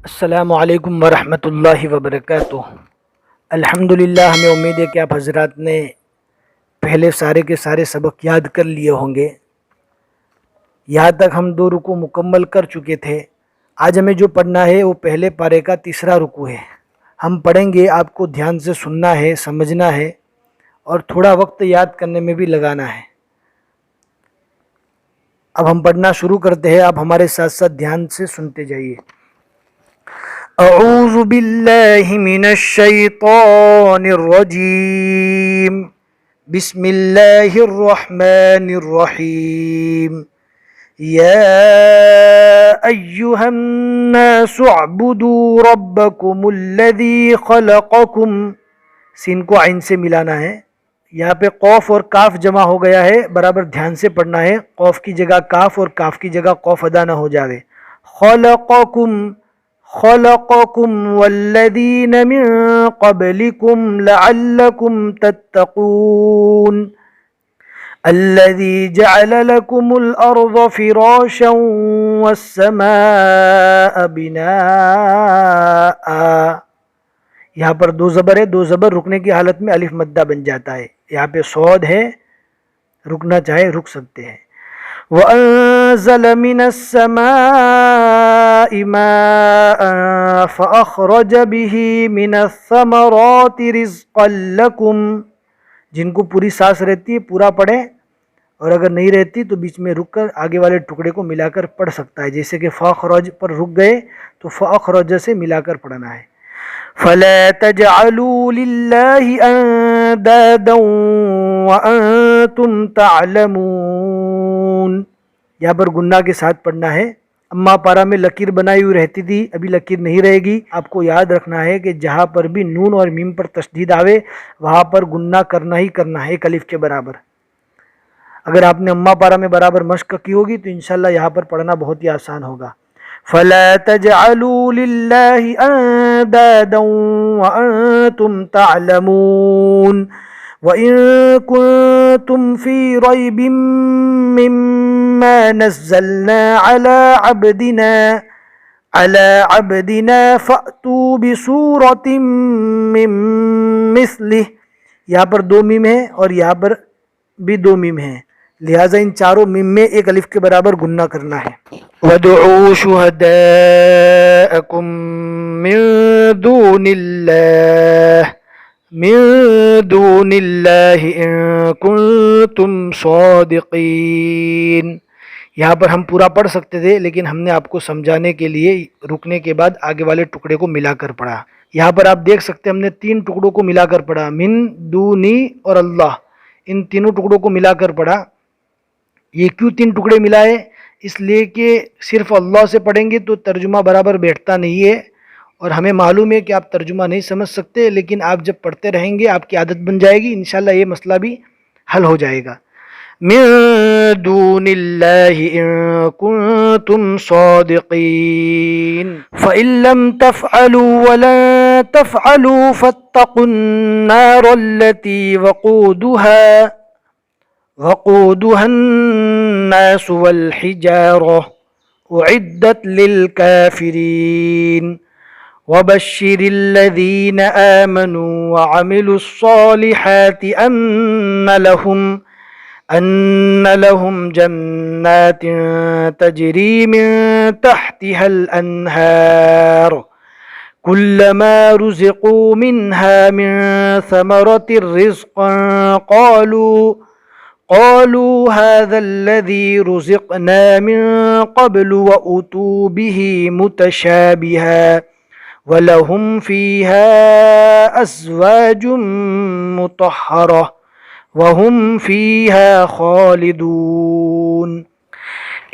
السلام علیکم ورحمۃ اللہ وبرکاتہ۔ الحمدللہ، ہمیں امید ہے کہ آپ حضرات نے پہلے سارے کے سارے سبق یاد کر لیے ہوں گے۔ یہاں تک ہم 2 رکوع مکمل کر چکے تھے۔ آج ہمیں جو پڑھنا ہے وہ پہلے پارے کا تیسرا رکوع ہے۔ ہم پڑھیں گے، آپ کو دھیان سے سننا ہے، سمجھنا ہے اور تھوڑا وقت یاد کرنے میں بھی لگانا ہے۔ اب ہم پڑھنا شروع کرتے ہیں، آپ ہمارے ساتھ ساتھ دھیان سے سنتے جائیے۔ اعوذ باللہ من الشیطان الرجیم، بسم اللہ الرحمن الرحیم۔ یا ایہا الناس اعبدوا ربکم الذی خلقکم، سین کو عین سے ملانا ہے۔ یہاں پہ قوف اور کاف جمع ہو گیا ہے، برابر دھیان سے پڑھنا ہے، قوف کی جگہ کاف اور کاف کی جگہ قوف ادا نہ ہو جاوے۔ خلقکم خلقکم والذین من قبلکم لعلکم تتقون، الذی جعل لکم الارض فراشا والسماء بناء۔ یہاں پر 2 زبر ہے، 2 زبر رکنے کی حالت میں الف مدہ بن جاتا ہے۔ یہاں پہ صاد ہے، رکنا چاہے رک سکتے ہیں۔ وَأَنزَلَ مِنَ السَّمَاءِ مَاءً فَأَخْرَجَ بِهِ مِنَ الثَّمَرَاتِ رِزْقًا لَكُمْ، جن کو پوری سانس رہتی ہے پورا پڑھیں، اور اگر نہیں رہتی تو بیچ میں رک کر آگے والے ٹکڑے کو ملا کر پڑھ سکتا ہے، جیسے کہ فَأَخْرَجَ پر رک گئے تو فَأَخْرَجَ سے ملا کر پڑھنا ہے۔ فَلَا تَجْعَلُوا لِلَّهِ أَندَادًا وَأَنْتُمْ تَعْلَمُونَ، یہاں پر گناہ کے ساتھ پڑھنا ہے۔ اما پارا میں لکیر بنائی ہوئی رہتی تھی، ابھی لکیر نہیں رہے گی۔ آپ کو یاد رکھنا ہے کہ جہاں پر بھی نون اور میم پر تشدید آوے وہاں پر گناہ کرنا ہی کرنا ہے، ایک الف کے برابر۔ اگر آپ نے اما پارا میں برابر مشق کی ہوگی تو انشاءاللہ یہاں پر پڑھنا بہت ہی آسان ہوگا۔ فَلَا تَجْعَلُوا لِلَّهِ أَندَادًا وَأَنْتُمْ تَعْلَمُونَ، وَإِن كُنتُمْ فِي رَيْبٍ مِّمَّا نَزَّلْنَا عَلَى عَبْدِنَا فَأْتُوا بِسُورَةٍ مِّن مِّثْلِهِ، یہاں پر 2 میم ہے اور یہاں پر بھی 2 میم ہے، لہٰذا ان چاروں میم میں ایک الف کے برابر گننا کرنا ہے۔ وَادْعُوا شُهَدَاءَكُم من دون اللہ ان کنتم صادقین۔ یہاں پر ہم پورا پڑھ سکتے تھے لیکن ہم نے آپ کو سمجھانے کے لیے رکنے کے بعد آگے والے ٹکڑے کو ملا کر پڑھا۔ یہاں پر آپ دیکھ سکتے ہیں ہم نے 3 ٹکڑوں کو ملا کر پڑھا، من دونی اور اللہ، ان تینوں ٹکڑوں کو ملا کر پڑھا۔ یہ کیوں 3 ٹکڑے ملائے؟ اس لیے کہ صرف اللہ سے پڑھیں گے تو ترجمہ برابر بیٹھتا نہیں ہے، اور ہمیں معلوم ہے کہ آپ ترجمہ نہیں سمجھ سکتے، لیکن آپ جب پڑھتے رہیں گے آپ کی عادت بن جائے گی، انشاءاللہ یہ مسئلہ بھی حل ہو جائے گا۔ من دون اللہ ان کنتم صادقین، فإن لم تفعلوا ولن تفعلوا فاتقوا النار التي وقودها الناس والحجارة أعدت للكافرين، وبشر الذين آمنوا وعملوا الصالحات أن لهم جنات تجري من تحتها الأنهار كلما رزقوا منها من ثمرة رزقا قالوا هذا الذي رزقنا من قبل وأتوا به متشابها وَلَهُمْ فِيهَا أَزْوَاجٌ مُطَهَّرَةٌ وَهُمْ فِيهَا خَالِدُونَ۔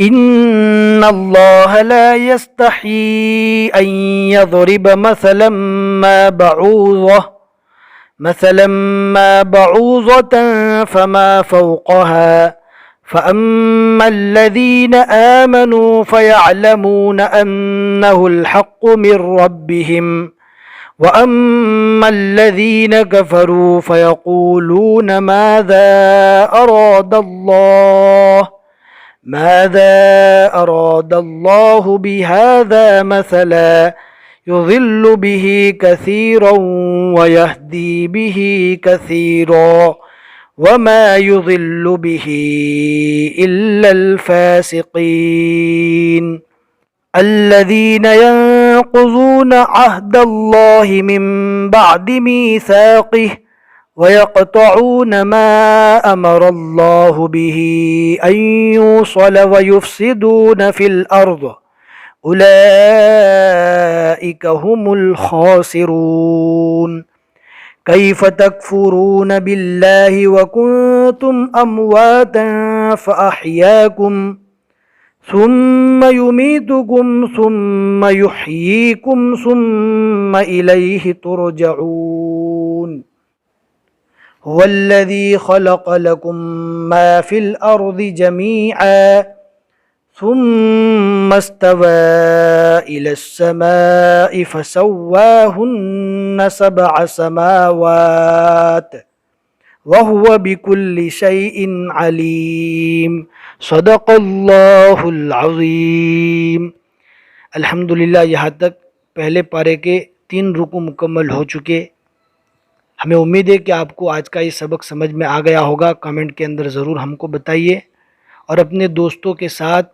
إِنَّ اللَّهَ لَا يَسْتَحْيِي أَن يَضْرِبَ مَثَلًا مَّا بَعُوضَةً فَمَا فَوْقَهَا، فَأَمَّا الَّذِينَ آمَنُوا فَيَعْلَمُونَ أَنَّهُ الْحَقُّ مِنْ رَبِّهِمْ، وَأَمَّا الَّذِينَ كَفَرُوا فَيَقُولُونَ مَاذَا أَرَادَ اللَّهُ بِهَذَا مَثَلًا يضل به كثيرا ويهدي به كثيرا وما يضل به إلا الفاسقين الذين ينقضون عهد الله من بعد ميثاقه ويقطعون ما أمر الله به أن يوصل ويفسدون في الأرض أولئك هم الخاسرون كيف تكفرون بالله وكنتم أمواتا فأحياكم ثم يميتكم ثم يحييكم ثم إليه ترجعون هو الذي خلق لكم ما في الأرض جميعا ثم استوى إلى السماء فسواهن 7 سماوات وهو بكل شيء عليم صدق اللہ العظیم۔ الحمدللہ یہاں تک پہلے پارے کے 3 رکوع مکمل ہو چکے۔ ہمیں امید ہے کہ آپ کو آج کا یہ سبق سمجھ میں آ گیا ہوگا۔ کمنٹ کے اندر ضرور ہم کو بتائیے اور اپنے دوستوں کے ساتھ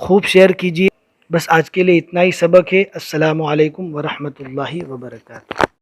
خوب شیئر کیجیے۔ بس آج کے لیے اتنا ہی سبق ہے۔ السلام علیکم ورحمۃ اللہ وبرکاتہ۔